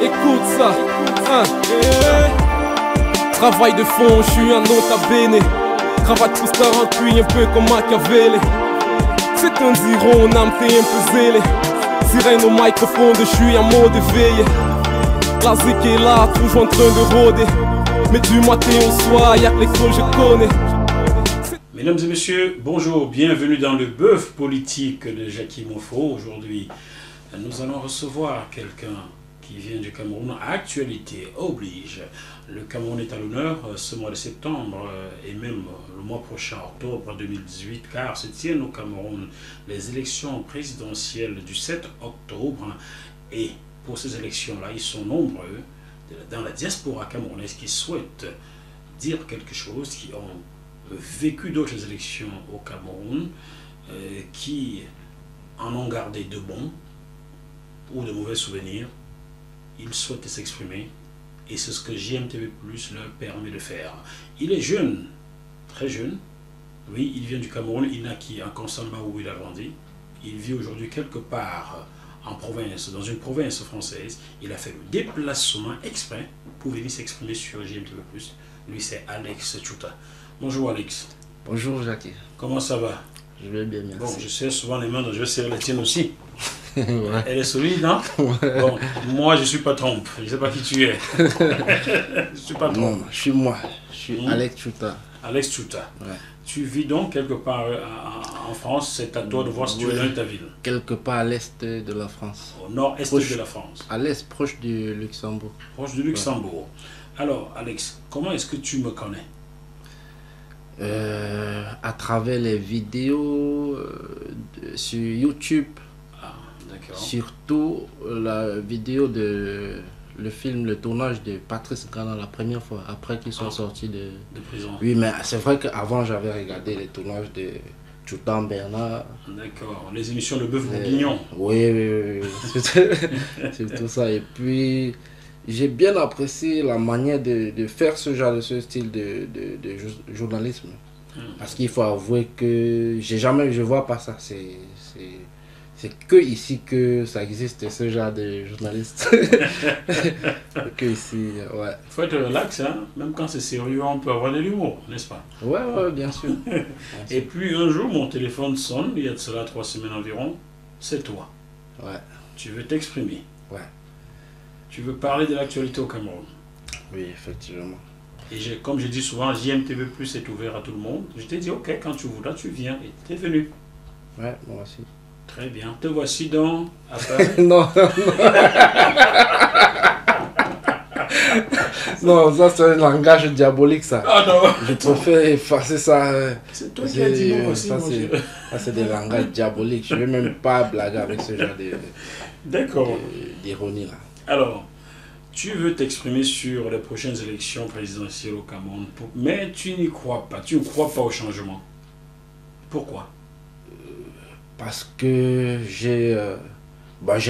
Écoute ça. Travail de fond, je suis un nota bene. Cravate costard en cuir, un peu comme Machiavelli. C'est un zéro, on a un peu zélé. Sirène au microphone, je suis en mode éveillé. La zik est là, toujours en train de rôder. Mais du matin au soir, y'a que les que je connais. Mesdames et messieurs, bonjour, bienvenue dans le bœuf politique de Jackie Mofo. Aujourd'hui, nous allons recevoir quelqu'un qui vient du Cameroun. Actualité oblige. Le Cameroun est à l'honneur ce mois de septembre et même le mois prochain, octobre 2018, car se tiennent au Cameroun les élections présidentielles du 7 octobre. Et pour ces élections-là, ils sont nombreux dans la diaspora camerounaise qui souhaitent dire quelque chose, qui ont vécu d'autres élections au Cameroun, qui en ont gardé de bons ou de mauvais souvenirs. Ils souhaitent s'exprimer et c'est ce que JMTV+ leur permet de faire. Il est jeune, très jeune. Oui, il vient du Cameroun, il naquit en Consamba où il a grandi. Il vit aujourd'hui quelque part en province, dans une province française. Il a fait le déplacement exprès pour venir s'exprimer sur JMTV+. Lui, c'est Alex Tchouta. Bonjour Alex. Bonjour Jackie. Comment ça va? Je vais bien, merci. Bon, je serre souvent les mains, donc je vais serrer les tiennes aussi. Ouais. Elle est solide, non? Ouais. Bon, moi je suis pas trompe. Je ne sais pas qui tu es. Je suis pas trompe. Non, je suis moi. Je suis Alex Tchouta. Alex Tchouta. Ouais. Tu vis donc quelque part en France. C'est à toi de voir si tu es dans ta ville. Quelque part à l'est de la France. Au nord-est de la France. À l'est, proche du Luxembourg. Proche du Luxembourg. Ouais. Alors, Alex, comment est-ce que tu me connais? À travers les vidéos sur YouTube. Ah, d'accord. Surtout la vidéo de le film, le tournage de Patrice Galland la première fois, après qu'ils sont sortis de prison. Oui, mais c'est vrai qu'avant j'avais regardé les tournages de Tchouta Bernard. D'accord, les émissions de Bœuf Bourguignon. Oui. C'est tout ça. Et puis j'ai bien apprécié la manière de faire ce style de journalisme. Parce qu'il faut avouer que je vois pas ça. C'est que ici que ça existe, ce genre de journaliste. Que ici, ouais. Il faut être relax, hein. Même quand c'est sérieux, on peut avoir de l'humour, n'est-ce pas? Ouais, bien sûr. Et puis un jour, mon téléphone sonne, il y a de cela 3 semaines environ. C'est toi. Ouais. Tu veux t'exprimer. Ouais. Tu veux parler de l'actualité au Cameroun. Oui, effectivement. Et comme je dis souvent, JMTV+ est ouvert à tout le monde. Je t'ai dit, ok, quand tu voudras, tu viens. Et tu es venu. Ouais, moi aussi. Très bien. Te voici donc. Non. Non, ça c'est un langage diabolique, ça. Ah non. Je préfère effacer ça. C'est toi qui as dit non aussi, ça, c'est des langages diaboliques. Je ne vais même pas blaguer avec ce genre d'ironie là. Alors, tu veux t'exprimer sur les prochaines élections présidentielles au Cameroun, mais tu n'y crois pas. Tu ne crois pas au changement. Pourquoi? Parce que j'ai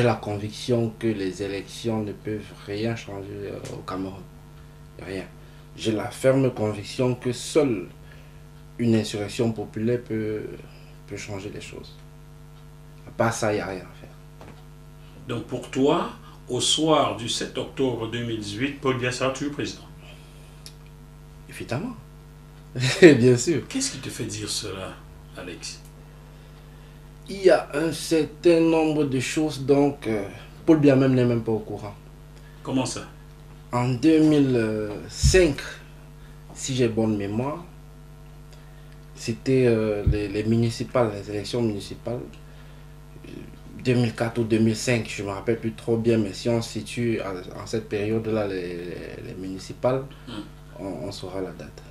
la conviction que les élections ne peuvent rien changer au Cameroun. Rien. J'ai la ferme conviction que seule une insurrection populaire peut changer les choses. À part ça, il n'y a rien à faire. Donc pour toi, au soir du 7 octobre 2018, Paul Biya sera toujours président? Évidemment. Bien sûr. Qu'est-ce qui te fait dire cela, Alex? Il y a un certain nombre de choses, donc Paul Biya même n'est même pas au courant. Comment ça? En 2005, si j'ai bonne mémoire, c'était les municipales, les élections municipales. 2004 ou 2005, je ne me rappelle plus trop bien, mais si on se situe en cette période-là, les municipales, on saura la date.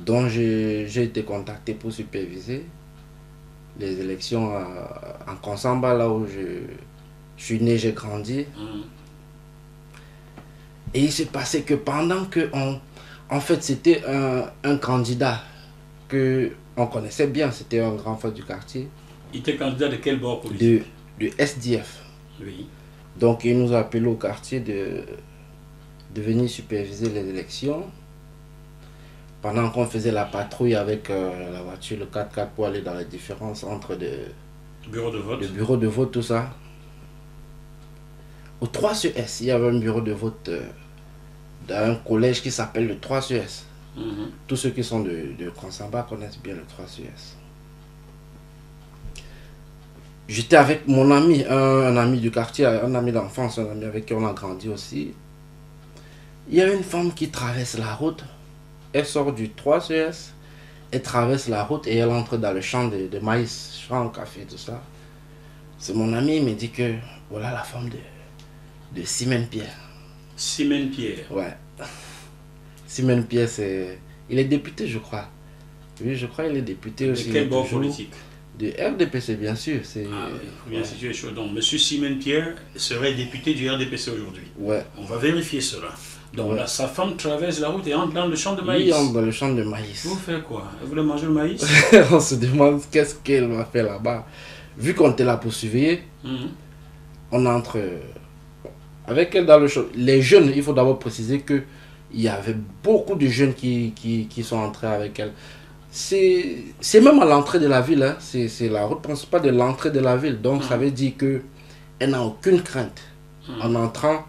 Donc j'ai été contacté pour superviser les élections en Consamba, là où je suis né, j'ai grandi. Et il s'est passé que pendant que en fait c'était un candidat que on connaissait bien, c'était un grand frère du quartier. Il était candidat de quel bord politique? Du SDF. Oui. Donc il nous a appelé au quartier de venir superviser les élections. Pendant qu'on faisait la patrouille avec la voiture, le 4x4 pour aller dans les différents centres de bureau de vote. De bureau de vote, tout ça. au 3 sur S, il y avait un bureau de vote d'un collège qui s'appelle le 3 sur S. Tous ceux qui sont de Consamba connaissent bien le 3 sur S. J'étais avec mon ami, un ami du quartier, un ami d'enfance, un ami avec qui on a grandi aussi. Il y a une femme qui traverse la route. Elle sort du 3 sur S, elle traverse la route et elle entre dans le champ de maïs, champ de café, tout ça. C'est mon ami, il me dit que voilà la femme de Simène Pierre. Simène Pierre. Ouais. Simène Pierre, il est député, je crois. Oui, je crois qu'il est député aussi. De quel bord politique? De RDPC, bien sûr. Ah oui, il faut bien situer les choses. Donc, M. Simène Pierre serait député du RDPC aujourd'hui. Ouais. On va vérifier cela. Donc, Ouais. là, sa femme traverse la route et entre dans le champ de maïs. Il entre dans le champ de maïs. Vous faites quoi? Elle voulait manger le maïs? On se demande qu'est-ce qu'elle va faire là-bas. Vu qu'on était là pour surveiller, on entre avec elle dans le champ. Les jeunes, il faut d'abord préciser que il y avait beaucoup de jeunes qui sont entrés avec elle. C'est même à l'entrée de la ville, hein. C'est la route principale de l'entrée de la ville. Donc ça veut dire qu'elle n'a aucune crainte. En entrant,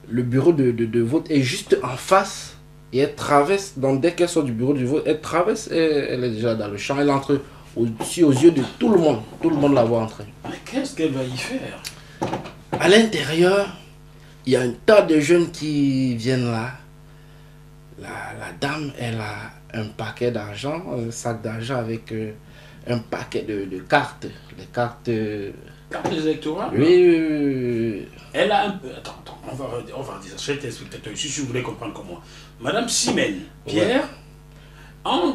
le bureau de vote est juste en face. Et elle traverse, donc dès qu'elle sort du bureau de vote, elle traverse, elle est déjà dans le champ. Elle entre aux yeux de tout le monde. Tout le monde la voit entrer. Mais qu'est-ce qu'elle va y faire? À l'intérieur, il y a un tas de jeunes qui viennent là. La dame, elle a un paquet d'argent, un sac d'argent avec un paquet de cartes. Les cartes... Cartes électorales? Oui. Elle a un peu... Attends, on va dire ça. Je vais t'expliquer ici si vous voulez comprendre comme moi. Madame Simène Pierre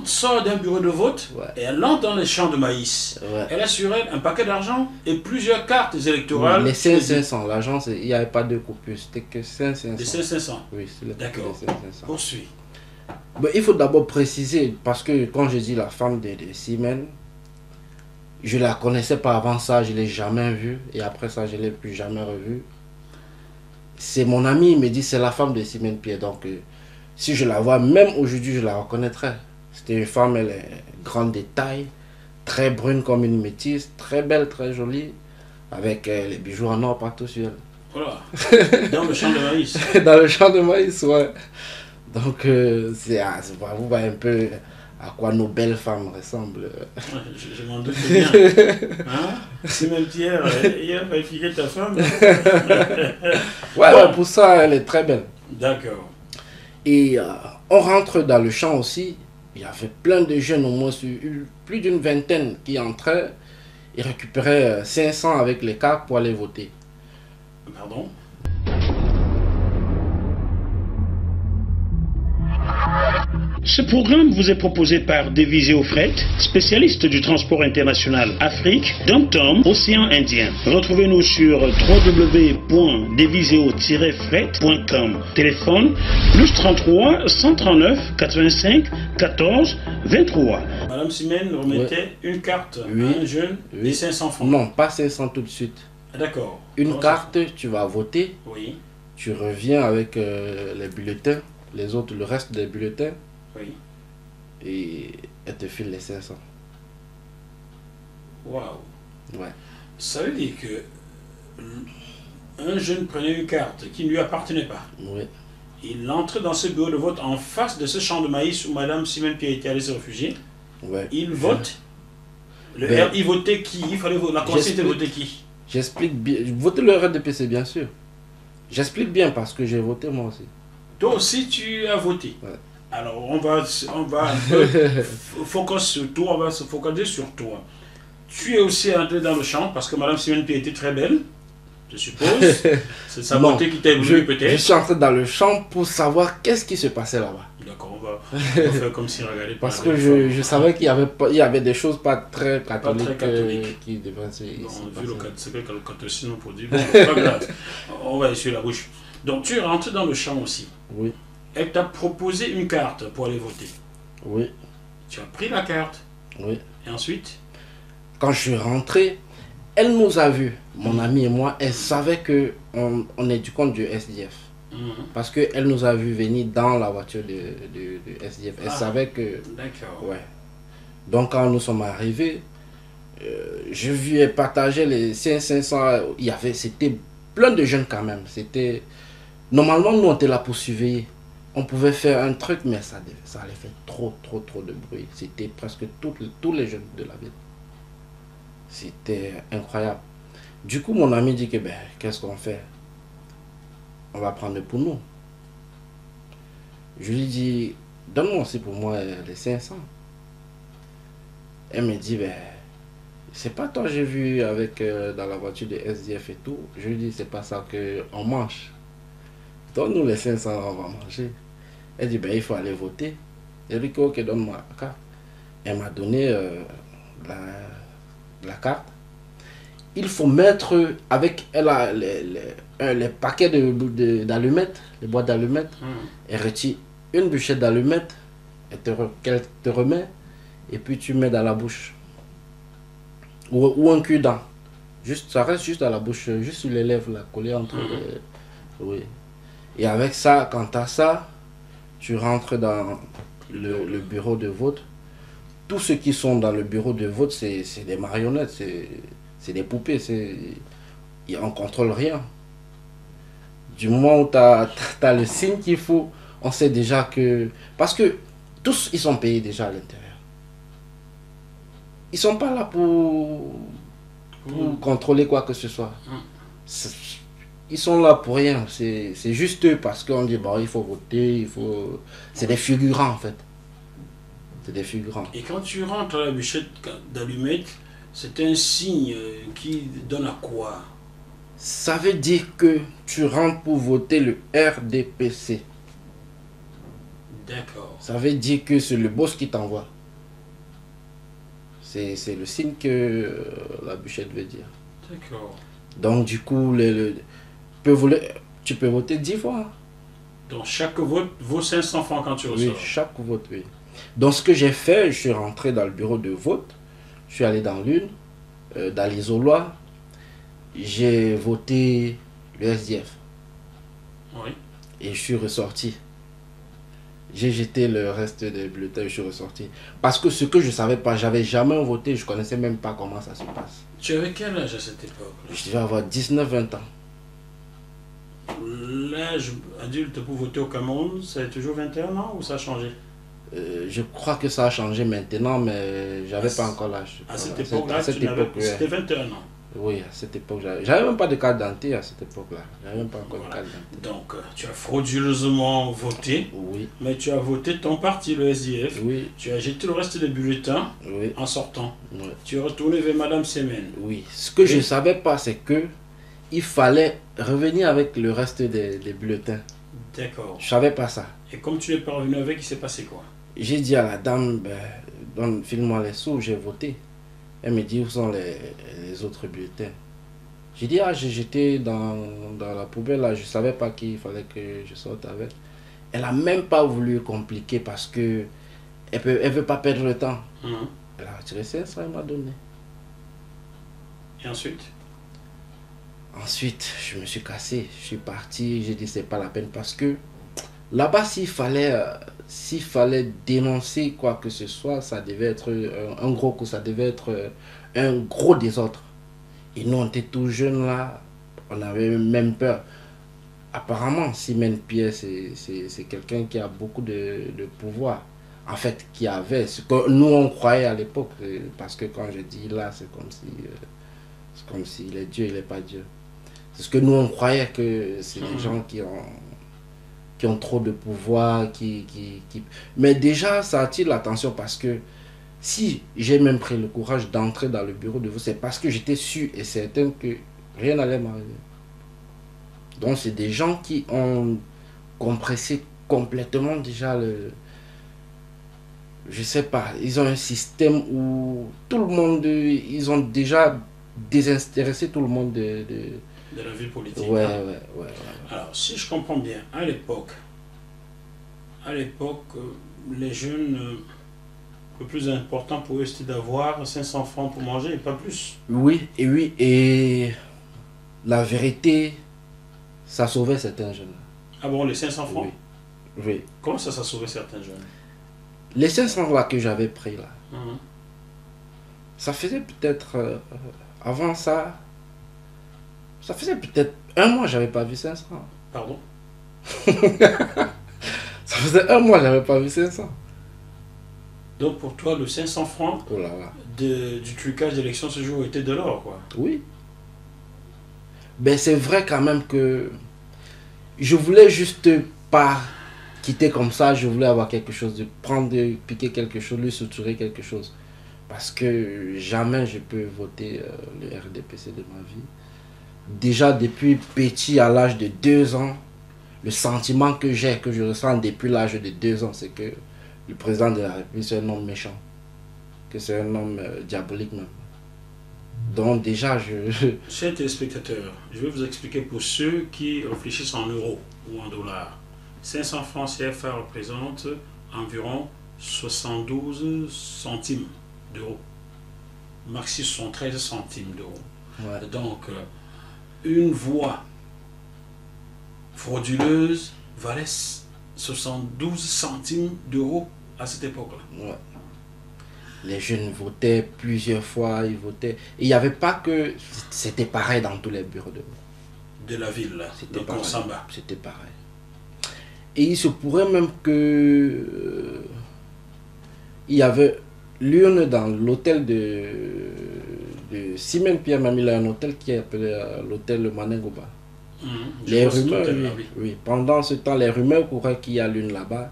sort d'un bureau de vote et elle entre dans les champs de maïs. Ouais. Elle a sur elle un paquet d'argent et plusieurs cartes électorales. Les 500, l'argent, il n'y avait pas de coupure, c'était que 500. Les 500. Oui, c'est le D'accord. 500. Poursuis. Ben, il faut d'abord préciser, parce que quand je dis la femme de Simène, je ne la connaissais pas avant ça, je ne l'ai jamais vue, et après ça, je ne l'ai plus jamais revue. C'est mon ami, il me dit c'est la femme de Simène Pierre, donc si je la vois, même aujourd'hui, je la reconnaîtrais. C'était une femme, elle est grande de taille, très brune comme une métisse, très belle, très jolie, avec les bijoux en or partout sur elle. Voilà. Dans le champ de maïs. Dans le champ de maïs, ouais. Donc, vous voyez un peu à quoi nos belles femmes ressemblent. Je m'en doute bien. Hein? Simène Pierre, il a qualifié ta femme. Ouais, pour ça, elle est très belle. D'accord. Et on rentre dans le champ aussi. Il y avait plein de jeunes, au moins plus d'une vingtaine qui entraient et récupéraient 500 avec les cartes pour aller voter. Pardon? Ce programme vous est proposé par Deviseo Fret, spécialiste du transport international Afrique, Dom-Tom, Océan Indien. Retrouvez-nous sur www.deviseo-fret.com. Téléphone +33 139 85 14 23. Madame Simène remettait une carte à un jeune et 500 francs. Non, pas 500 tout de suite. D'accord. Une carte, tu vas voter. Oui. Tu reviens avec les bulletins, le reste des bulletins. Oui. Et elle te file les 500. Waouh. Ouais. Ça veut dire que un jeune prenait une carte qui ne lui appartenait pas. Oui. Il entrait dans ce bureau de vote en face de ce champ de maïs où Madame Simène Pierre était allée se réfugier. Ouais. Il vote. Il votait qui? Il fallait la conseiller de voter qui? J'explique bien. Voter le RDPC, bien sûr. J'explique bien parce que j'ai voté moi aussi. Toi aussi, tu as voté. Ouais. Alors, on va un peu focus sur toi, on va se focaliser sur toi. Tu es aussi entré dans le champ parce que Madame Simène Pierre était très belle, je suppose. C'est sa beauté qui t'a ébloui peut-être. Je suis entré dans le champ pour savoir qu'est-ce qui se passait là-bas. D'accord, on va faire comme si on regardait. Parce que je savais qu'il y avait des choses pas très catholiques, qui devaient se vu passer. c'est que le catholicisme pour dire, bon, c'est pas grave, on va essuyer la bouche. Donc tu es rentré dans le champ aussi. Oui. Elle t'a proposé une carte pour aller voter. Oui. Tu as pris la carte. Oui. Et ensuite? Quand je suis rentré, elle nous a vus, mon ami et moi, elle savait qu'on est du compte du SDF. Parce qu'elle nous a vu venir dans la voiture de SDF. Elle savait que... D'accord. Ouais. Donc quand nous sommes arrivés, je lui ai partagé les 500. C'était plein de jeunes quand même. C'était... Normalement, nous, on était là pour surveiller. On pouvait faire un truc, mais ça allait faire trop de bruit. C'était presque tous les jeunes de la ville. C'était incroyable. Du coup, mon ami dit que, ben, qu'est-ce qu'on fait? On va prendre pour nous. Je lui dis, donne-moi aussi pour moi les 500. Elle me dit, ben, c'est pas toi j'ai vu avec dans la voiture de SDF et tout. Je lui dis, c'est pas ça qu'on mange. Donne-nous les 500, on va manger. Elle dit, ben, il faut aller voter. Je lui dis, ok, donne-moi la carte. Elle m'a donné la carte. Il faut mettre avec elle les paquets d'allumettes, les boîtes d'allumettes. Elle retire une bûchette d'allumettes qu'elle te remet et puis tu mets dans la bouche. Ou un cul-dent. Ça reste juste à la bouche, juste sur les lèvres, là, collé entre les... Oui. Et avec ça, quand tu as ça, tu rentres dans le bureau de vote. Tous ceux qui sont dans le bureau de vote, c'est des marionnettes, c'est des poupées, on ne contrôle rien. Du moment où tu as le signe qu'il faut, on sait déjà que... Parce que tous, ils sont payés déjà à l'intérieur. Ils ne sont pas là pour contrôler quoi que ce soit. Ils sont là pour rien. C'est juste eux parce qu'on dit, bon, il faut voter, c'est des figurants en fait. C'est des figurants. Et quand tu rentres à la bûchette d'allumettes, c'est un signe qui donne à quoi? Ça veut dire que tu rentres pour voter le RDPC. D'accord. Ça veut dire que c'est le boss qui t'envoie. C'est le signe que la bûchette veut dire. D'accord. Donc du coup, tu peux voter 10 fois. Donc chaque vote vaut 500 francs quand tu ressors. Oui, chaque vote, oui. Donc ce que j'ai fait, je suis rentré dans le bureau de vote. Je suis allé dans l'une, dans l'isoloir. J'ai voté le SDF. Oui. Et je suis ressorti. J'ai jeté le reste des bulletins et je suis ressorti. Parce que ce que je ne savais pas, j'avais jamais voté, je ne connaissais même pas comment ça se passe. Tu avais quel âge à cette époque? Je devais avoir 19-20 ans. L'âge adulte pour voter au Cameroun, c'est toujours 21 ans ou ça a changé? Je crois que ça a changé maintenant, mais j'avais pas encore l'âge. À cette époque-là, c'était 21 ans. Oui, à cette époque, j'avais même pas de carte d'identité à cette époque-là. J'avais même pas encore de carte d'identité. Donc, tu as frauduleusement voté, oui. Mais tu as voté ton parti, le SDF. Oui. Tu as jeté le reste des bulletins en sortant. Oui. Tu es retourné vers Madame Semen. Oui. Ce que je ne savais pas, c'est que il fallait revenir avec le reste des bulletins. D'accord. Je ne savais pas ça. Et comme tu es pas revenu avec, il s'est passé quoi? J'ai dit à la dame, file-moi les sous, j'ai voté. Elle me dit, où sont les autres bulletins? J'ai dit, j'ai jeté dans la poubelle, là, je ne savais pas qu'il fallait que je sorte avec. Elle n'a même pas voulu compliquer parce que elle veut pas perdre le temps. Elle a retiré 500, elle m'a donné. Et ensuite? Ensuite, je me suis cassé, je suis parti, j'ai dit, c'est pas la peine parce que là-bas, s'il fallait dénoncer quoi que ce soit, ça devait être un gros coup, ça devait être un gros désordre. Et nous, on était tout jeunes là, on avait même peur. Apparemment, Simène Pierre, c'est quelqu'un qui a beaucoup de pouvoir. En fait, qui avait ce que nous, on croyait à l'époque. Parce que quand je dis là, c'est comme si il est Dieu, il n'est pas Dieu. C'est ce que nous, on croyait que c'est des gens qui ont trop de pouvoir, Mais déjà, ça attire l'attention parce que si j'ai même pris le courage d'entrer dans le bureau de vote, c'est parce que j'étais sûr et certain que rien n'allait m'arriver. Donc, c'est des gens qui ont compressé complètement déjà je sais pas, ils ont un système où tout le monde, ils ont déjà désintéressé tout le monde de la vie politique. Ouais. Alors, si je comprends bien, à l'époque, les jeunes, le plus important pour eux, c'était d'avoir 500 francs pour manger et pas plus. Oui, et la vérité, ça sauvait certains jeunes. Ah bon, les 500 francs? Oui. Comment ça sauvait certains jeunes? Les 500 là que j'avais pris là, ça faisait peut-être, avant ça Ça faisait peut-être un mois, j'avais pas vu 500. Pardon? Ça faisait un mois, j'avais pas vu 500. Donc pour toi, le 500 francs Oh là là. du trucage d'élection ce jour était de l'or, quoi. Oui. Ben c'est vrai quand même que je voulais juste pas quitter comme ça, je voulais avoir quelque chose, de prendre, de piquer quelque chose, lui suturer quelque chose. Parce que jamais je peux voter le RDPC de ma vie. Déjà depuis petit, à l'âge de 2 ans, le sentiment que j'ai, que je ressens depuis l'âge de 2 ans, c'est que le président de la République, c'est un homme méchant. Que c'est un homme diabolique même. Donc déjà, Chers téléspectateurs, je vais vous expliquer pour ceux qui réfléchissent en euros ou en dollars. 500 francs CFA représente environ 72 centimes d'euros. Maxi 73 centimes d'euros. Ouais. Donc, une voix frauduleuse valait 72 centimes d'euros à cette époque-là. Ouais. Les jeunes votaient plusieurs fois, ils votaient. Et il n'y avait pas que... C'était pareil dans tous les bureaux de vote. De la ville, là, C'était de pareil. Consamba. C'était pareil. Et il se pourrait même que... il y avait l'urne dans l'hôtel de Simon Pierre Mamie, il a un hôtel qui est appelé l'hôtel Le Manengoba. Les rumeurs, oui. Pendant ce temps, les rumeurs couraient qu'il y a l'une là-bas.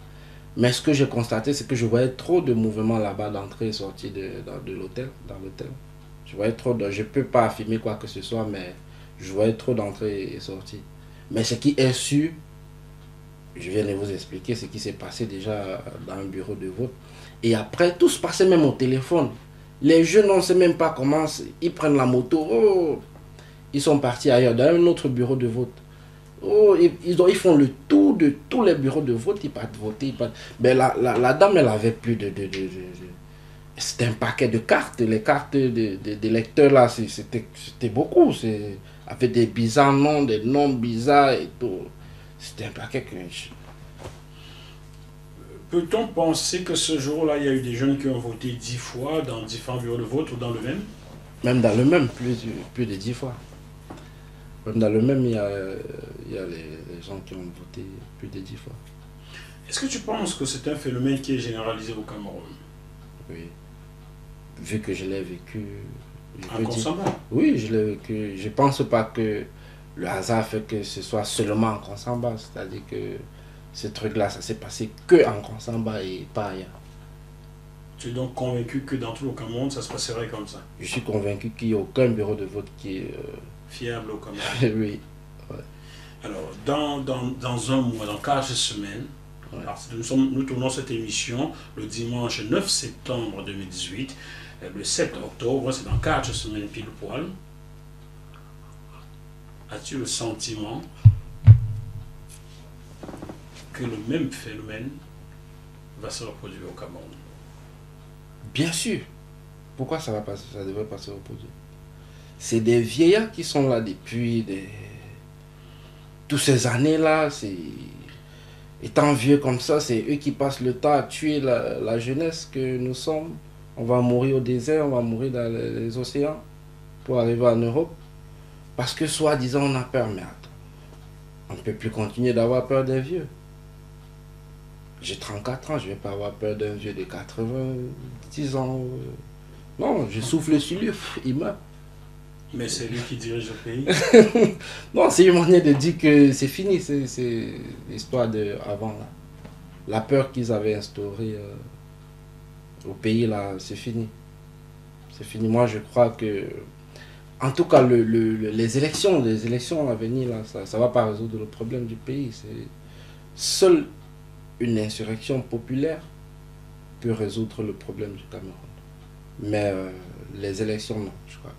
Mais ce que j'ai constaté, c'est que je voyais trop de mouvements là-bas, d'entrée et sortie de l'hôtel, dans l'hôtel. Je voyais trop de... Je ne peux pas affirmer quoi que ce soit, mais je voyais trop d'entrée et sortie. Mais ce qui est sûr, je viens de vous expliquer ce qui s'est passé déjà dans un bureau de vote. Et après, tout se passait même au téléphone. Les jeunes, on ne sait même pas comment, ils prennent la moto, oh, ils sont partis ailleurs, dans un autre bureau de vote. Oh, ils font le tour de tous les bureaux de vote, ils partent voter. Ils partent. Mais la dame, elle avait plus de c'était un paquet de cartes. Les cartes d'électeurs, là, c'était beaucoup. Avec des bizarres noms, des noms bizarres et tout. C'était un paquet que... Peut-on penser que ce jour-là, il y a eu des jeunes qui ont voté 10 fois dans différents bureaux de vote ou dans le même? Même dans le même, plus de 10 fois. Même dans le même, il y a les gens qui ont voté plus de 10 fois. Est-ce que tu penses que c'est un phénomène qui est généralisé au Cameroun? Oui. Vu que je l'ai vécu... En Consamba? Oui, je l'ai vécu. Je ne pense pas que le hasard fait que ce soit seulement en Consamba. C'est-à-dire que ce truc-là, ça s'est passé que en Consamba et pas ailleurs. Tu es donc convaincu que dans tout le Cameroun, ça se passerait comme ça? Je suis convaincu qu'il n'y a aucun bureau de vote qui est... Fiable au Cameroun? Oui. Ouais. Alors, dans un mois, dans 4 semaines, ouais. Alors, nous tournons cette émission le dimanche 9 septembre 2018. Le 7 octobre, c'est dans 4 semaines pile poil. As-tu le sentiment que le même phénomène va se reproduire au Cameroun? Bien sûr. Pourquoi ça ne devrait pas se reproduire? C'est des vieillards qui sont là depuis toutes ces années-là. Étant vieux comme ça, c'est eux qui passent le temps à tuer la jeunesse que nous sommes. On va mourir au désert, on va mourir dans les océans pour arriver en Europe. Parce que soi-disant on a peur, mais attends, on ne peut plus continuer d'avoir peur des vieux. J'ai 34 ans, je ne vais pas avoir peur d'un vieux de 90 ans. Non, je souffle sur lui, il meurt. Mais c'est lui qui dirige le pays. Non, c'est une manière de dire que c'est fini, c'est l'histoire d'avant. La peur qu'ils avaient instaurée au pays, là, c'est fini. C'est fini. Moi, je crois que, en tout cas, les élections à venir, là, ça ne va pas résoudre le problème du pays. Seule une insurrection populaire peut résoudre le problème du Cameroun. Mais les élections, non, je ne crois pas.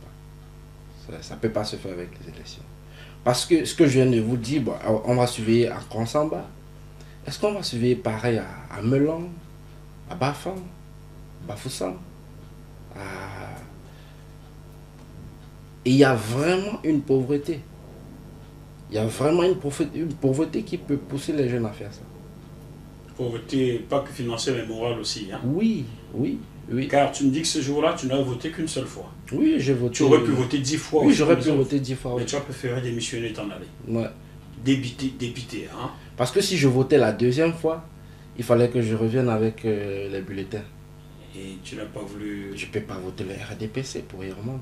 Ça ne peut pas se faire avec les élections. Parce que ce que je viens de vous dire, bon, on va surveiller à Consamba. Est-ce qu'on va surveiller pareil à Melon, à Bafang, Bafoussam? Et il y a vraiment une pauvreté. Il y a vraiment une pauvreté qui peut pousser les jeunes à faire ça. Pauvreté, pas que financière, mais morale aussi. Hein. Oui, oui, oui. Car tu me dis que ce jour-là, tu n'as voté qu'une seule fois. Oui, j'ai voté. Tu aurais pu voter 10 fois. Oui, aussi, j'aurais pu voter 10 fois. Mais Oui. tu as préféré démissionner et t'en aller. Ouais. Dépité, hein. Parce que si je votais la deuxième fois, il fallait que je revienne avec les bulletins. Et tu n'as pas voulu... Je ne peux pas voter le RDPC pour rire au monde.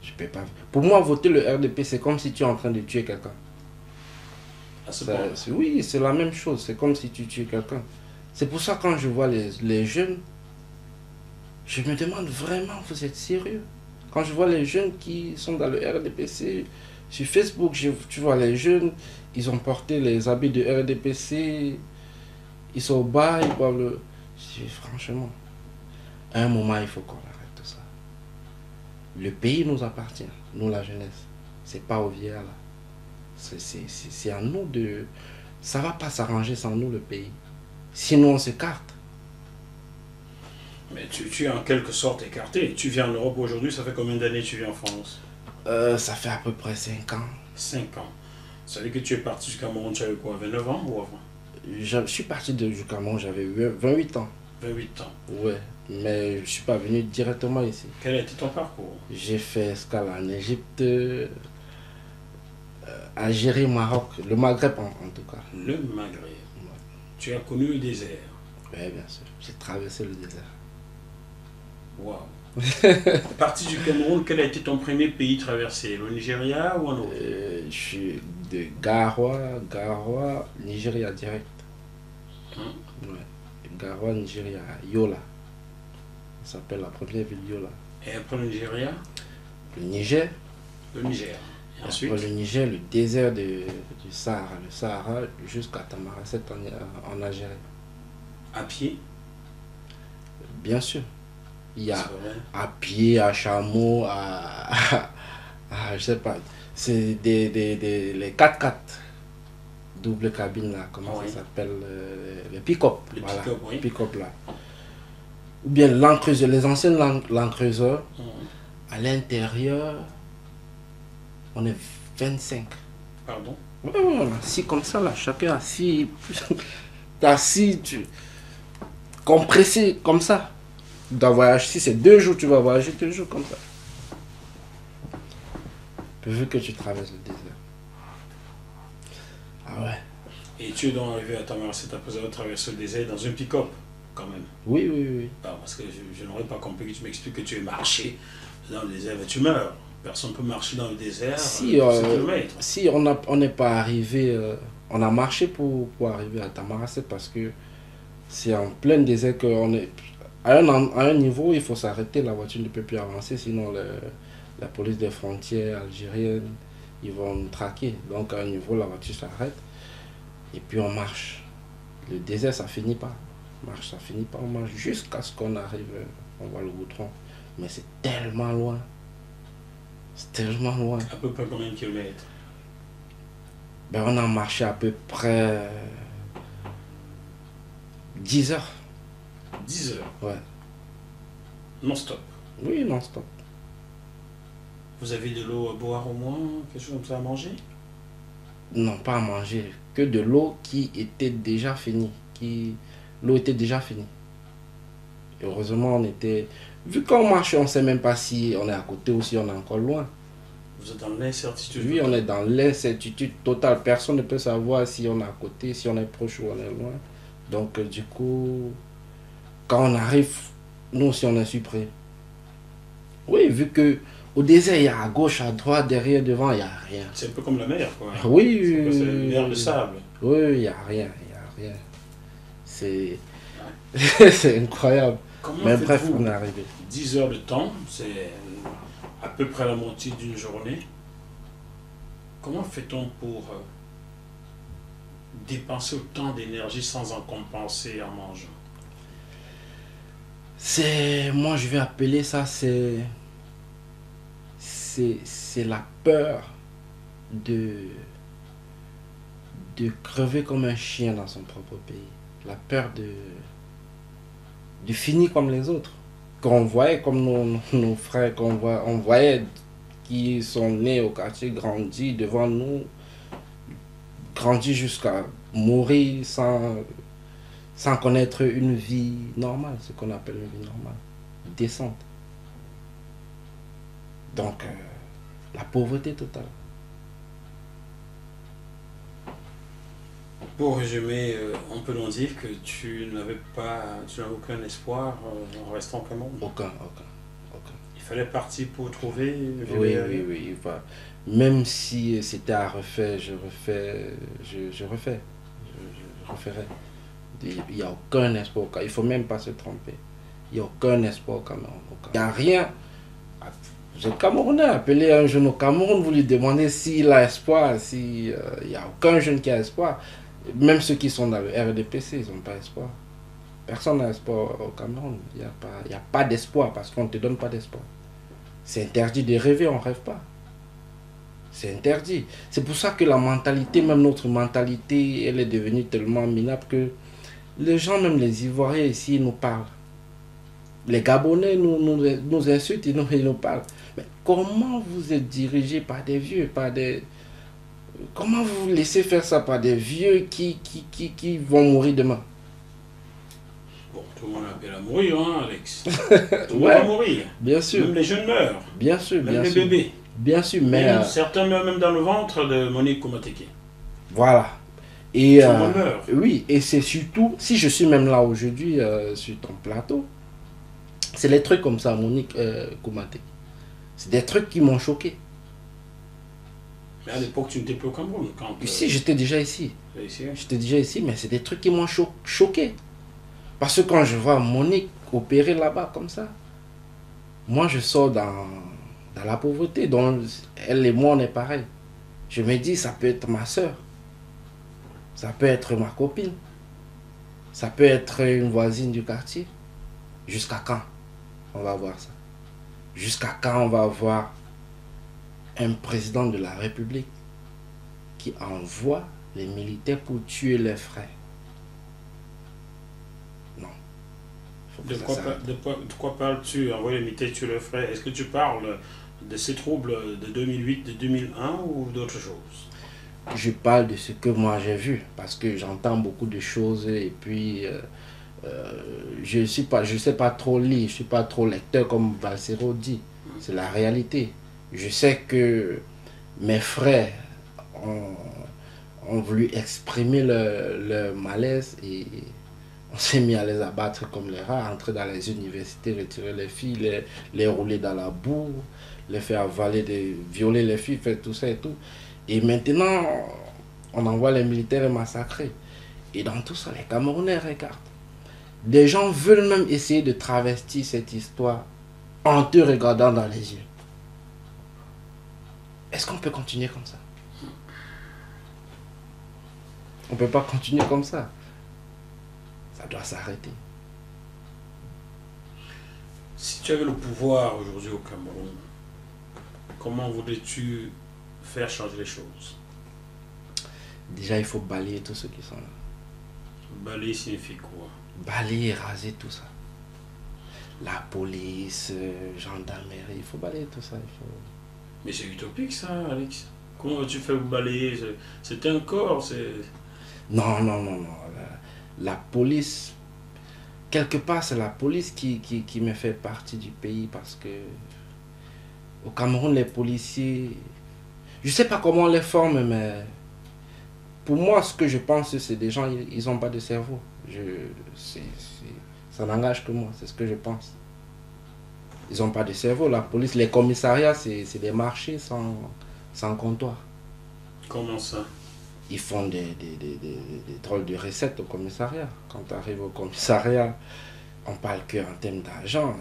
Je peux pas. Pour moi, voter le RDP, c'est comme si tu es en train de tuer quelqu'un. À ce point. Oui, c'est la même chose. C'est comme si tu tuais quelqu'un. C'est pour ça quand je vois les jeunes, je me demande vraiment, vous êtes sérieux? Quand je vois les jeunes qui sont dans le RDPC, sur Facebook, tu vois les jeunes, ils ont porté les habits de RDPC, ils sont au bas, ils boivent le... Franchement, à un moment, il faut qu'on arrête tout ça. Le pays nous appartient, nous la jeunesse. C'est pas aux vieillards là. C'est à nous de... Ça va pas s'arranger sans nous le pays. Sinon on s'écarte. Mais tu es en quelque sorte écarté. Tu viens en Europe aujourd'hui, ça fait combien d'années que tu viens en France? Ça fait à peu près 5 ans. 5 ans. Ça veut dire que tu es parti du Cameroun, tu avais quoi, 29 ans ou avant? Je suis parti du Cameroun, j'avais 28 ans. 28 ans. Ouais, mais je suis pas venu directement ici. Quel a été ton parcours? J'ai fait escale en Égypte, Algérie, Maroc, le Maghreb en tout cas. Le Maghreb. Ouais. Tu as connu le désert. Oui, bien sûr. J'ai traversé le désert. Waouh. Parti du Cameroun, quel a été ton premier pays traversé? Le Nigeria ou un autre? Je suis de Garoua, Nigeria direct. Ouais. Garoua, Nigeria, Yola. Ça s'appelle la première ville Yola. Et après le Nigeria? Le Niger. Le Niger. Et ensuite? Après le Niger, le désert du Sahara. Le Sahara jusqu'à Tamaracet en Algérie. À pied? Bien sûr. Il y a C'est vrai. à pied, à chameau, je sais pas. C'est les 4x4. Double cabine là, comment Oui. ça s'appelle? Les pick-up. Les Voilà, pick-up, oui. pick-up là. Ou bien l'encreuseur, les anciennes l'encreuseur. Mhm. À l'intérieur, on est 25. Pardon? Ouais, on est assis comme ça là, chacun assis. T'es assis, compressé comme ça. Tu dois voyager, si c'est 2 jours, tu vas voyager 2 jours comme ça. Vu que tu traverses le désert. Ah ouais. Et tu es donc arrivé à Tamaracet après avoir traversé le désert dans un pick-up, quand même. Oui, oui, oui. Ah, parce que je n'aurais pas compris que tu m'expliques que tu es marché dans le désert, mais tu meurs. Personne ne peut marcher dans le désert. Si, 6 kilomètres. si on n'est pas arrivé, on a marché pour arriver à Tamaracet parce que c'est en plein désert qu'on est. À un niveau, il faut s'arrêter, la voiture ne peut plus avancer, sinon la police des frontières algériennes, ils vont nous traquer. Donc à un niveau, la voiture s'arrête et puis on marche. Le désert, ça finit pas. Marche, ça finit pas, on marche jusqu'à ce qu'on arrive, on voit le goudron. Mais c'est tellement loin. C'est tellement loin. À peu près combien de kilomètres? Ben, on a marché à peu près 10 heures. 10 heures, Ouais. non-stop. Oui, non-stop. Vous avez de l'eau à boire au moins, quelque chose comme ça à manger? Non, pas à manger. Que de l'eau qui était déjà finie. L'eau était déjà finie. Et heureusement, on était... Vu qu'on marche, on ne sait même pas si on est à côté ou si on est encore loin. Vous êtes dans l'incertitude. Oui, on est dans l'incertitude totale. Personne ne peut savoir si on est à côté, si on est proche ou on est loin. Donc, du coup, quand on arrive, nous aussi, on est surpris. Oui, vu que au désert, il y a à gauche, à droite, derrière, devant, il n'y a rien. C'est un peu comme la mer, quoi. Oui, C'est quoi, c'est une mer de sable. Oui, il n'y a rien, il n'y a rien. C'est c'est incroyable. Comment Mais bref, faites-vous? on est arrivé. 10 heures de temps, c'est à peu près la moitié d'une journée. Comment fait-on pour dépenser autant d'énergie sans en compenser en mangeant? Moi je vais appeler ça, c'est la peur de crever comme un chien dans son propre pays. La peur de finir comme les autres. Qu'on voyait comme nos frères, on voyait qui sont nés au quartier, grandis devant nous, grandis jusqu'à mourir sans sans connaître une vie normale, ce qu'on appelle une vie normale, décente. Donc, la pauvreté totale. Pour résumer, on peut donc dire que tu n'avais aucun espoir en restant au Cameroun. Aucun. Il fallait partir pour trouver. Oui. Enfin, même si c'était à refaire, je referais. Il n'y a aucun espoir. Il ne faut même pas se tromper. Il n'y a aucun espoir au Cameroun. Il n'y a rien. Le Camerounais, appelé un jeune au Cameroun, vous lui demandez s'il a espoir, il n'y a aucun jeune qui a espoir. Même ceux qui sont dans le RDPC, ils n'ont pas espoir. Personne n'a espoir au Cameroun. Il n'y a pas d'espoir parce qu'on ne te donne pas d'espoir. C'est interdit de rêver, on ne rêve pas. C'est interdit. C'est pour ça que la mentalité, même notre mentalité, elle est devenue tellement minable que les gens, même les Ivoiriens ici, ils nous parlent. Les Gabonais nous insultent, ils nous parlent. Mais comment vous êtes dirigé par des vieux, comment vous vous laissez faire ça par des vieux qui vont mourir demain? Bon, tout le monde appelle à mourir, hein, Alex. Tout le monde va mourir. Bien sûr. Même les jeunes meurent. Bien sûr, même les bébés. Bien sûr, mais... certains meurent même dans le ventre de Monique Koumateke. Voilà. Et, tout le monde meurt. Oui, et c'est surtout, si je suis même là aujourd'hui sur ton plateau, c'est les trucs comme ça, Monique Koumateke. C'est des trucs qui m'ont choqué. Mais à l'époque, tu n'étais plus au Cameroun. Si, j'étais déjà ici. J'étais déjà ici, mais c'est des trucs qui m'ont choqué. Parce que quand je vois Monique opérer là-bas comme ça, moi je sors dans la pauvreté, dont elle et moi on est pareil. Je me dis, ça peut être ma soeur, ça peut être ma copine, ça peut être une voisine du quartier. Jusqu'à quand on va voir ça? Jusqu'à quand on va voir un président de la République qui envoie les militaires pour tuer les frères? Non. De quoi parles-tu? Envoyer les militaires tuer les frères? Est-ce que tu parles de ces troubles de 2008, de 2001 ou d'autres choses? Je parle de ce que moi j'ai vu, parce que j'entends beaucoup de choses et puis je sais pas trop lire, je ne suis pas trop lecteur comme Valsero dit. C'est la réalité. Je sais que mes frères ont voulu exprimer leur malaise et on s'est mis à les abattre comme les rats, entrer dans les universités, retirer les filles, les rouler dans la boue, les faire avaler, violer les filles, faire tout ça et tout. Et maintenant, on envoie les militaires massacrer. Et dans tout ça, les Camerounais regardent. Des gens veulent même essayer de travestir cette histoire en te regardant dans les yeux. Est-ce qu'on peut continuer comme ça? On ne peut pas continuer comme ça. Ça doit s'arrêter. Si tu avais le pouvoir aujourd'hui au Cameroun, comment voudrais-tu faire changer les choses? Déjà, il faut balayer tous ceux qui sont là. Balayer signifie quoi? Balayer, raser tout ça. La police, gendarmerie, il faut balayer tout ça. Mais c'est utopique ça, Alex. Comment vas-tu faire balayer? C'est un corps, c'est... Non. La police, quelque part, c'est la police qui me fait partie du pays parce que au Cameroun, les policiers, je ne sais pas comment on les forme, mais pour moi, ce que je pense, c'est des gens, ils n'ont pas de cerveau. Ça n'engage que moi, c'est ce que je pense. Ils n'ont pas de cerveau. La police, les commissariats, c'est des marchés sans comptoir. Comment ça? Ils font des drôles de recettes au commissariat. Quand tu arrives au commissariat, on parle qu'en termes d'argent.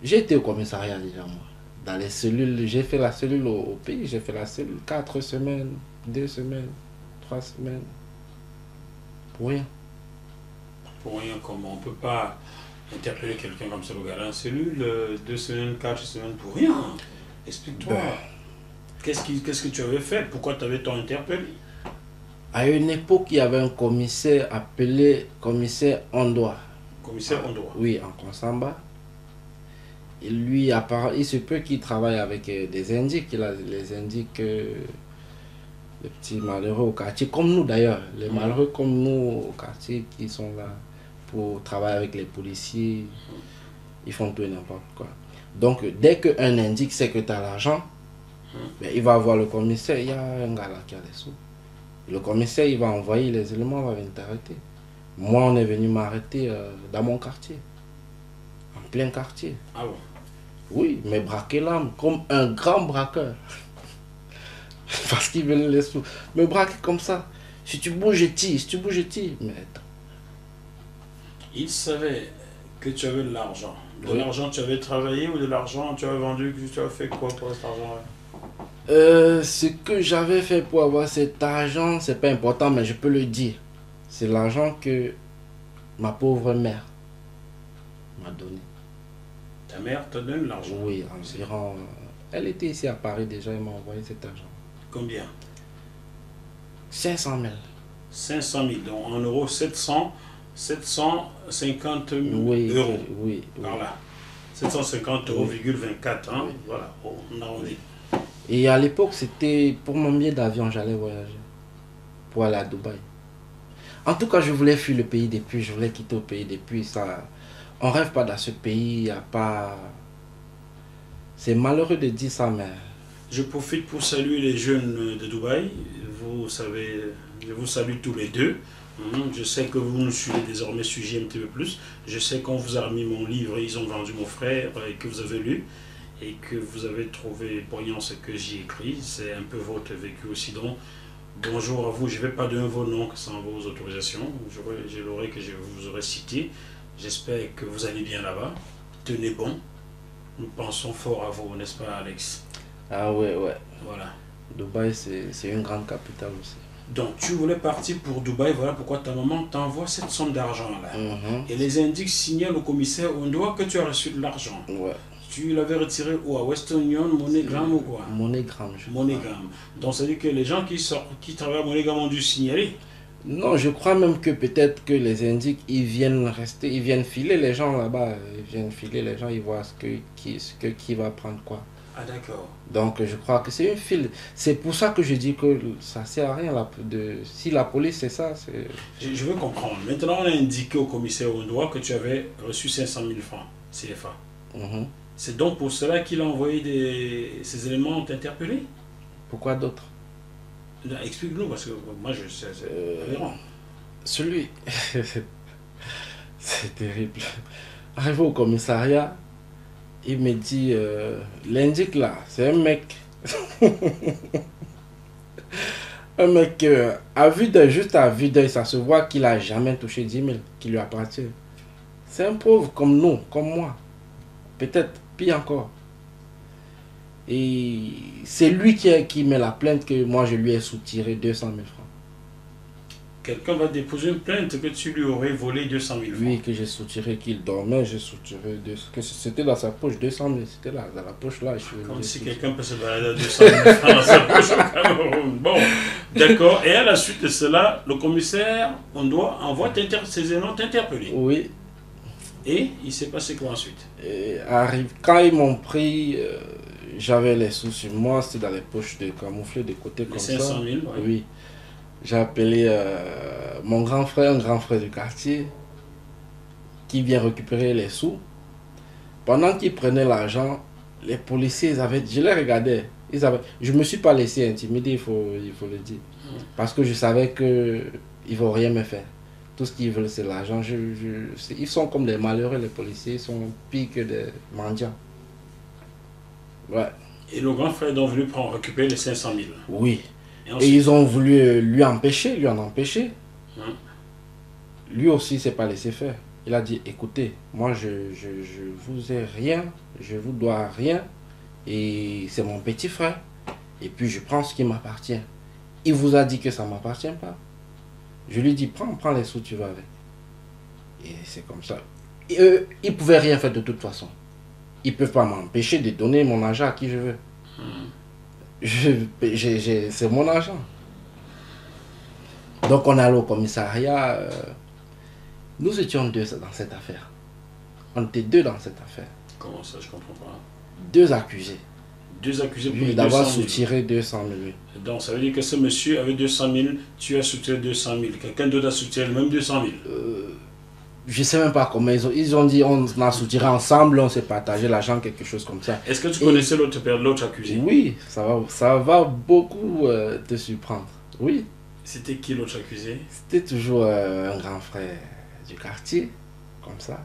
J'ai été au commissariat déjà, moi. Dans les cellules, j'ai fait la cellule au pays. J'ai fait la cellule 4 semaines, 2 semaines, 3 semaines. Pour rien. Pour rien, comment? On ne peut pas interpeller quelqu'un comme ça, le gars en cellule, 2 semaines, 4 semaines, pour rien. Explique-toi. Qu'est-ce que tu avais fait? Pourquoi tu avais tant interpellé? À une époque, il y avait un commissaire appelé commissaire Ondoa. Commissaire Ondoa? Oui, en Konsamba. Et lui, il se peut qu'il travaille avec des indiques. Les indiques Les petits malheureux au quartier, comme nous d'ailleurs. Les malheureux comme nous au quartier qui sont là pour travailler avec les policiers. Ils font tout et n'importe quoi. Donc, dès qu'un indique sait que tu as l'argent, ben, il va voir le commissaire. Il y a un gars là qui a des sous. Le commissaire, il va envoyer les éléments, va venir t'arrêter. Moi, on est venu m'arrêter dans mon quartier. En plein quartier. Ah bon? Oui, mais braquer l'âme comme un grand braqueur. Parce qu'il veut les sous. Me braquer comme ça. Si tu bouges, je tire. Si tu bouges, je tire. Mais attends. Il savait que tu avais de l'argent. De Oui. l'argent, tu avais travaillé ou de l'argent, tu avais vendu, tu as fait quoi pour cet argent-là? Ce que j'avais fait pour avoir cet argent, c'est pas important, mais je peux le dire. C'est l'argent que ma pauvre mère m'a donné. Ta mère te donne l'argent? Oui, environ. Elle était ici à Paris déjà, elle m'a envoyé cet argent. Combien? 500 000. 500 000, donc en euros 750 000 Oui, euros. oui, oui. Par là. 750 euros, Oui. 24, hein? Oui. Voilà, on arrondit. Et à l'époque, c'était pour mon billet d'avion, j'allais voyager. Pour aller à Dubaï. En tout cas, je voulais fuir le pays des puits, je voulais quitter le pays des puits. Ça, on rêve pas dans ce pays, il n'y a pas... C'est malheureux de dire ça, mais... Je profite pour saluer les jeunes de Dubaï. Vous savez, je vous salue tous les deux. Je sais que vous nous suivez désormais, sujet un petit peu plus. Je sais qu'on vous a remis mon livre, Ils ont vendu mon frère, et que vous avez lu. Et que vous avez trouvé poignant ce que j'y écris. C'est un peu votre vécu aussi. Donc, bonjour à vous. Je ne vais pas donner vos noms sans vos autorisations. Je l'aurai que je vous aurai cité. J'espère que vous allez bien là-bas. Tenez bon. Nous pensons fort à vous, n'est-ce pas, Alex? Ah ouais, ouais. Voilà. Dubaï, c'est une grande capitale aussi. Donc, tu voulais partir pour Dubaï. Voilà pourquoi ta maman t'envoie cette somme d'argent-là. Et les indices signalent au commissaire Ondoa que tu as reçu de l'argent. Ouais. Tu l'avais retiré où? À Western Union, MoneyGram ou quoi? MoneyGram. MoneyGram. Donc, ça veut dire que les gens qui travaillent à MoneyGram ont dû signaler. Non, je crois même que peut-être que les indiques, ils viennent rester, ils viennent filer les gens là-bas. Ils viennent filer les gens, ils voient qui va prendre quoi. Ah, d'accord. Donc, je crois que c'est une file. C'est pour ça que je dis que ça ne sert à rien. Si la police, c'est ça, c'est... Je veux comprendre. Maintenant, on a indiqué au commissaire Ondoa que tu avais reçu 500 000 francs CFA. C'est donc pour cela qu'il a envoyé ces éléments t'interpeller? Pourquoi d'autres? Explique-nous, parce que moi, je sais, c'est aberrant. Celui... c'est terrible. Arrivé au commissariat, il me dit, l'indique là, c'est un mec. Un mec, à vue d'œil, juste à vue d'œil, ça se voit qu'il a jamais touché 10 000 qui lui appartient. C'est un pauvre comme nous, comme moi. Peut-être pire encore. Et c'est lui qui met la plainte que moi je lui ai soutiré 200 000 francs. Quelqu'un va déposer une plainte que tu lui aurais volé 200 000 francs. Lui que j'ai soutiré, qu'il dormait, j'ai soutiré. C'était dans sa poche, 200 000. C'était là, dans la poche là. Comme si quelqu'un peut se balader à 200 000 francs dans sa poche au Cameroun. Bon, d'accord. Et à la suite de cela, le commissaire, on doit envoyer ces éléments t'interpeller. Oui. Et il s'est passé quoi ensuite? Quand ils m'ont pris, j'avais les sous sur moi, c'était dans les poches de camouflés de côté comme ça. 500 000, oui. J'ai appelé mon grand frère, un grand frère du quartier, qui vient récupérer les sous. Pendant qu'ils prenaient l'argent, les policiers, je les regardais. Je ne me suis pas laissé intimider, il faut le dire. Parce que je savais qu'ils ne vont rien me faire. Tout ce qu'ils veulent, c'est l'argent. Ils sont comme des malheureux, les policiers. Ils sont pires que des mendiants. Ouais. Et le grand frère est donc venu récupérer les 500 000. Oui. Et ils ont voulu lui en empêcher. Lui aussi, il ne s'est pas laissé faire. Il a dit, écoutez, moi, je vous ai rien. Je vous dois rien. Et c'est mon petit frère. Et puis, je prends ce qui m'appartient. Il vous a dit que ça ne m'appartient pas. Je lui dis, prends les sous, tu vas avec. Et c'est comme ça. Ils ne pouvaient rien faire de toute façon. Ils ne peuvent pas m'empêcher de donner mon argent à qui je veux. C'est mon argent. Donc on est allé au commissariat. Nous étions deux dans cette affaire. On était deux dans cette affaire. Comment ça, je comprends pas. Deux accusés. 2 accusés pour Oui, les d'avoir 200 000. soutiré 200 000. Oui. Donc ça veut dire que ce monsieur avait 200 000, tu as soutiré 200 000. Quelqu'un d'autre a soutiré le même 200 000. Je sais même pas comment ils ont dit on a soutiré ensemble, on s'est partagé l'argent, quelque chose comme ça. Est-ce que tu connaissais l'autre accusé? Oui, ça va beaucoup te surprendre. Oui. C'était qui l'autre accusé? C'était toujours un grand frère du quartier, comme ça.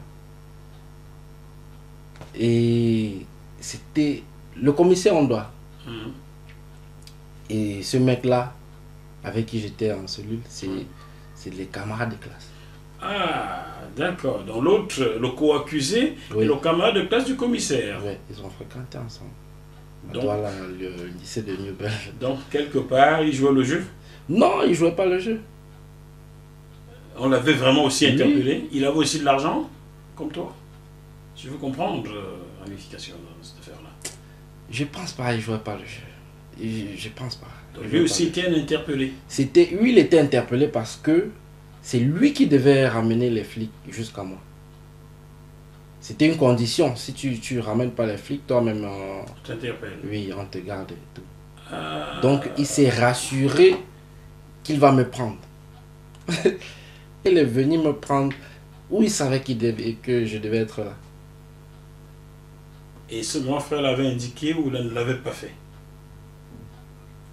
Et c'était le commissaire Ondoa. Et ce mec-là, avec qui j'étais en cellule, c'est les camarades de classe. Ah, d'accord. Donc l'autre, le co-accusé, Oui. est le camarade de classe du commissaire. Ouais, ils ont fréquenté ensemble. Donc- Voilà, le lycée de Newbel. Donc quelque part, il jouait le jeu. Non, ils jouaient pas le jeu. On l'avait vraiment aussi Oui. interpellé. Il avait aussi de l'argent, comme toi. Tu veux comprendre ramification dans cette affaire-là. Je pense pas, ils jouaient pas le jeu. Je pense pas. Donc Ils lui jouaient aussi pas le était un interpellé. jeu. Lui, il était interpellé parce que c'est lui qui devait ramener les flics jusqu'à moi. C'était une condition. Si tu ramènes pas les flics, toi-même, Tu t'interpelles. oui, on te garde et tout. Ah, Donc, il s'est rassuré qu'il va me prendre. Il est venu me prendre où il savait que je devais être là. et ce grand frère l'avait indiqué ou ne l'avait pas fait?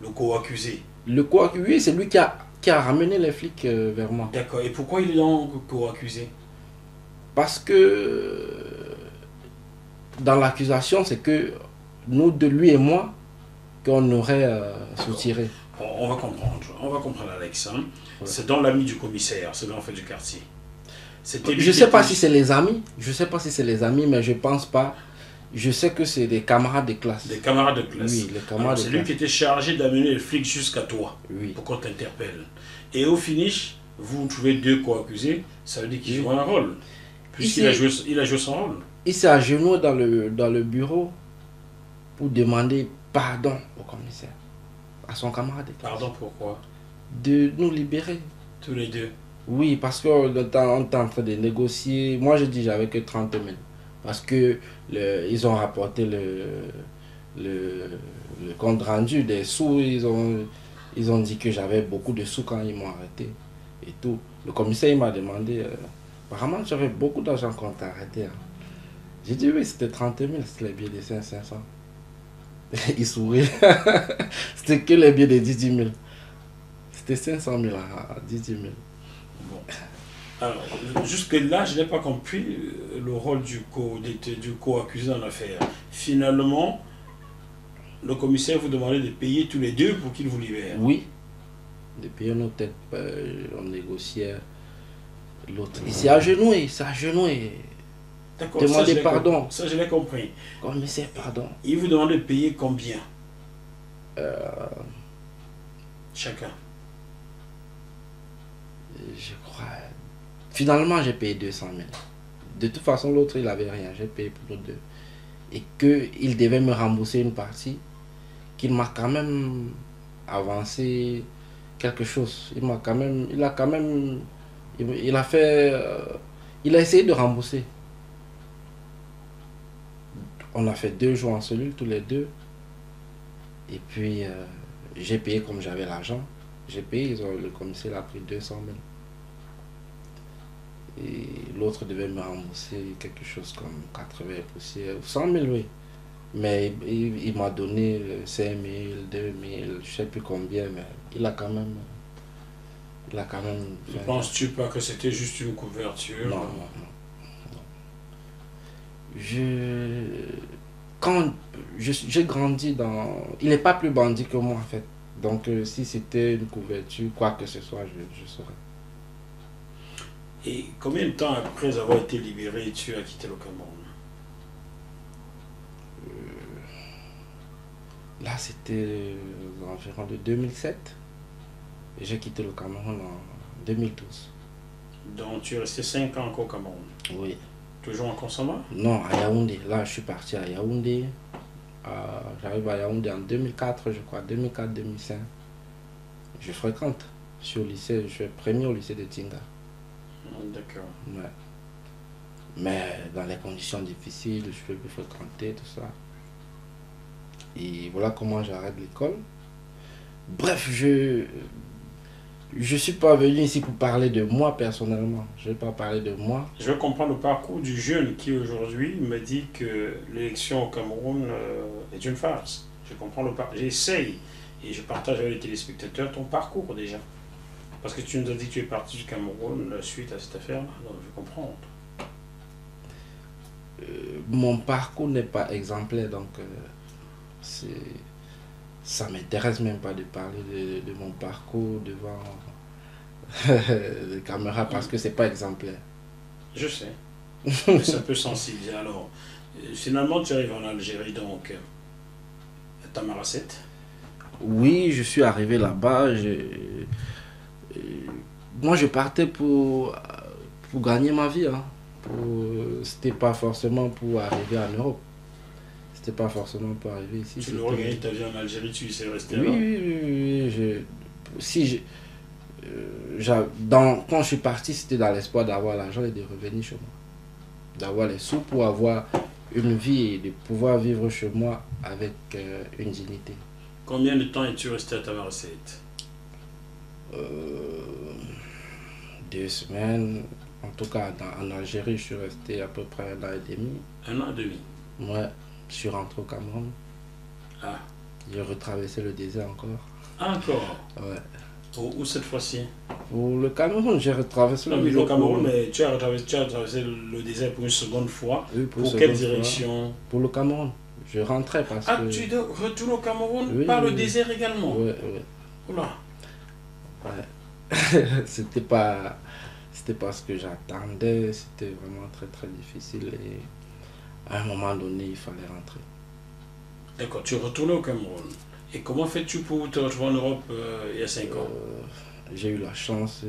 Le co-accusé. Le quoi, oui, c'est lui qui a ramené les flics vers moi. D'accord. Et pourquoi il est donc co-accusé? Parce que dans l'accusation, c'est que nous, de lui et moi, qu'on aurait soutiré. Bon, on va comprendre. On va comprendre, Alex. Hein. Ouais. C'est dans l'ami du commissaire, ce grand frère du quartier. C'était lui Je qui sais pas était- si c'est les amis. Je sais pas si c'est les amis, mais je pense pas. Je sais que c'est des camarades de classe. Des camarades de classe. Oui, les camarades Alors, de c'est lui classe. qui était chargé d'amener le flic jusqu'à toi Oui. pour qu'on t'interpelle. Et au finish, vous trouvez 2 co-accusés, ça veut dire qu'il Oui. joue un rôle. Puisqu'il il a joué son rôle. Il s'est agenouillé dans le bureau pour demander pardon au commissaire, à son camarade de classe, Pardon, pourquoi? de nous libérer. Tous les deux. Oui, parce qu'on était en train de négocier. Moi, je dis j'avais que 30 000. Parce que ils ont rapporté le compte rendu des sous. Ils ont dit que j'avais beaucoup de sous quand ils m'ont arrêté. Et tout. Le commissaire il m'a demandé, apparemment j'avais beaucoup d'argent quand t'as arrêté. Hein. J'ai dit oui, c'était 30 000, c'était les billets de 500. Il sourit. C'était que les billets de 10 000. C'était 500 000 à 10 000. Bon. Alors, jusque-là, je n'ai pas compris le rôle du co-accusé dans l'affaire. Finalement, le commissaire vous demandait de payer tous les deux pour qu'il vous libère. Oui. Depuis nos têtes, on négociait l'autre. Il s'est agenouillé, D'accord, Demandez je l'ai pardon. compris. Ça, je l'ai compris. Commissaire, pardon. Il vous demande de payer combien chacun? Je crois. Finalement, j'ai payé 200 000. De toute façon, l'autre, il avait rien. J'ai payé pour les deux. Et qu'il devait me rembourser une partie, qu'il m'a quand même avancé quelque chose. Il a quand même. Il a fait. Il a essayé de rembourser. On a fait 2 jours en cellule, tous les deux. Et puis, j'ai payé comme j'avais l'argent. J'ai payé, le commissaire a pris 200 000. Et l'autre devait me rembourser quelque chose comme 80 poussières, 100 000, oui. Mais il m'a donné 5 000, 2 000, je ne sais plus combien, mais il a quand même. Ne penses-tu pas que c'était juste une couverture? Non. Quand j'ai grandi dans... Il n'est pas plus bandit que moi en fait. Donc si c'était une couverture, quoi que ce soit, je saurais. Et combien de temps après avoir été libéré, tu as quitté le Cameroun? Là c'était environ de 2007. Et j'ai quitté le Cameroun en 2012. Donc tu es resté 5 ans encore au Cameroun? Oui. Toujours en Consomma? Non, à Yaoundé. Là, je suis parti à Yaoundé. J'arrive à Yaoundé en 2004, je crois. 2004-2005. Je fréquente. Je suis au lycée. Je suis premier au lycée de Tinga. D'accord. Ouais. Mais dans les conditions difficiles, je peux plus fréquenter tout ça. Et voilà comment j'arrête l'école. Bref, je suis pas venu ici pour parler de moi personnellement. Je vais pas parler de moi. Je veux comprendre le parcours du jeune qui aujourd'hui me dit que l'élection au Cameroun est une farce. Je comprends le parcours. J'essaye et je partage avec les téléspectateurs ton parcours déjà. Parce que tu nous as dit que tu es parti du Cameroun suite à cette affaire-là. Donc je comprends. Mon parcours n'est pas exemplaire, donc ça m'intéresse même pas de parler de mon parcours devant les caméras parce que c'est pas exemplaire. Je sais. Mais ça peut sensibiliser. Alors, finalement, tu arrives en Algérie, donc, à Tamaracet. Oui, je suis arrivé là-bas. Moi, je partais pour gagner ma vie. Hein. C'était pas forcément pour arriver en Europe. C'était pas forcément pour arriver ici. Tu l'aurais gagné ta vie en Algérie, tu sais rester là-bas. Oui. Quand je suis parti, c'était dans l'espoir d'avoir l'argent et de revenir chez moi. D'avoir les sous pour avoir une vie et de pouvoir vivre chez moi avec une dignité. Combien de temps es-tu resté à Tamaracet? 2 semaines. En tout cas, en Algérie, je suis resté à peu près 1 an et demi. 1 an et demi? Ouais, je suis rentré au Cameroun. Ah. J'ai retraversé le désert encore. Encore? Ouais. Où cette fois-ci? Pour le Cameroun, j'ai retraversé le désert. Non, mais le Cameroun, mais tu as retraversé le désert pour une seconde fois. Oui, pour quelle direction? Pour le Cameroun. Je rentrais parce que... Ah, tu retournes au Cameroun par le désert également? Oui. Oula. Ouais. C'était pas ce que j'attendais, c'était vraiment très très difficile et à un moment donné il fallait rentrer. D'accord, tu es retourné au Cameroun. Et comment fais-tu pour te retrouver en Europe il y a 5 ans? J'ai eu la chance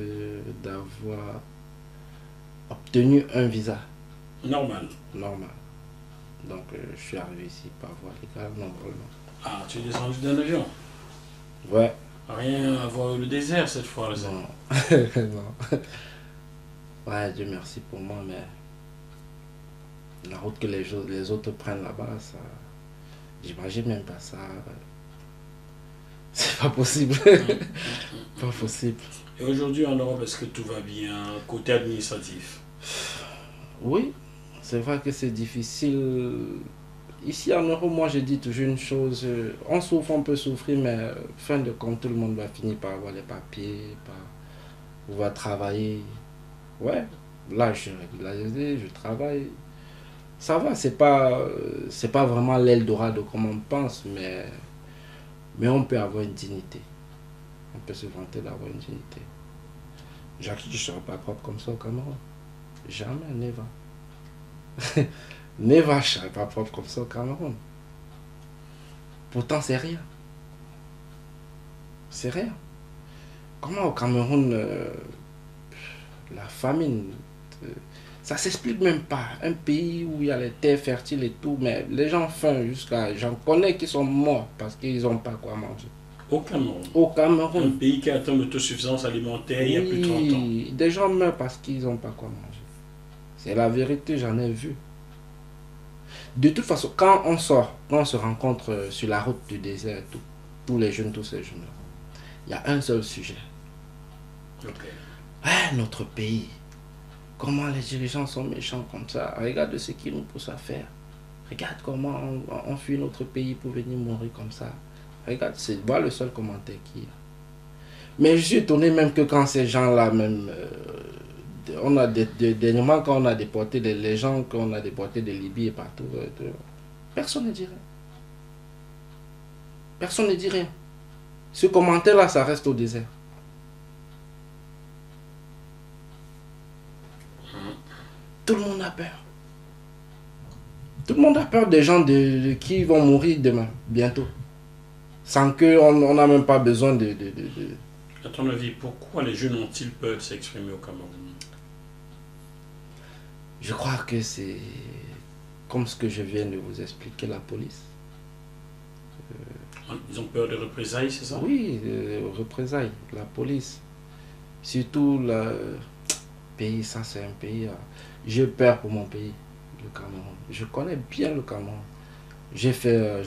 d'avoir obtenu un visa. Normal. Donc je suis arrivé ici par voie légale normalement. Ah, tu es descendu d'un avion? Ouais. Rien à voir avec le désert cette fois-là? Non. Non. Ouais, Dieu merci pour moi, mais la route que les autres prennent là-bas, ça, j'imagine même pas ça. C'est pas possible. Pas possible. Et aujourd'hui en Europe, est-ce que tout va bien côté administratif? Oui, c'est vrai que c'est difficile. Ici en Europe, moi je dis toujours une chose, on souffre, on peut souffrir, mais fin de compte, tout le monde va finir par avoir les papiers, par pouvoir travailler. Ouais, là je suis régularisé, je travaille. Ça va, c'est pas vraiment l'Eldorado comme on pense, mais on peut avoir une dignité. On peut se vanter d'avoir une dignité. Jacques, je ne serai pas propre comme ça au Cameroun. Jamais, never. Never, je ne serai pas propre comme ça au Cameroun. Pourtant, c'est rien. C'est rien. Comment au Cameroun, la famine, ça s'explique même pas. Un pays où il y a les terres fertiles et tout, mais les gens faim jusqu'à... J'en connais qui sont morts parce qu'ils n'ont pas quoi manger. Au Cameroun? Au Cameroun. Un pays qui atteint l'autosuffisance alimentaire il y a plus de 30 ans. Des gens meurent parce qu'ils n'ont pas quoi manger. C'est la vérité, j'en ai vu. De toute façon, quand on sort, quand on se rencontre sur la route du désert, tous ces jeunes-là, il y a un seul sujet. Okay. Ah, notre pays. Comment les dirigeants sont méchants comme ça. Regarde ce qu'ils nous poussent à faire. Regarde comment on fuit notre pays pour venir mourir comme ça. Regarde, c'est voilà le seul commentaire qu'il y a. Mais je suis étonné même que quand ces gens-là, même, on a dernièrement quand on a déporté les gens qu'on a déportés de Libye et partout, personne ne dit rien. Personne ne dit rien. Ce commentaire-là, ça reste au désert. Tout le monde a peur. Tout le monde a peur des gens qui vont mourir demain, bientôt. Sans qu'on n'a même pas besoin de... À ton avis, pourquoi les jeunes ont-ils peur de s'exprimer au Cameroun? Je crois que c'est comme ce que je viens de vous expliquer, la police. Ils ont peur de représailles, c'est ça? Oui, représailles, la police. Surtout le pays, ça c'est un pays... J'ai peur pour mon pays, le Cameroun. Je connais bien le Cameroun. J'ai fait...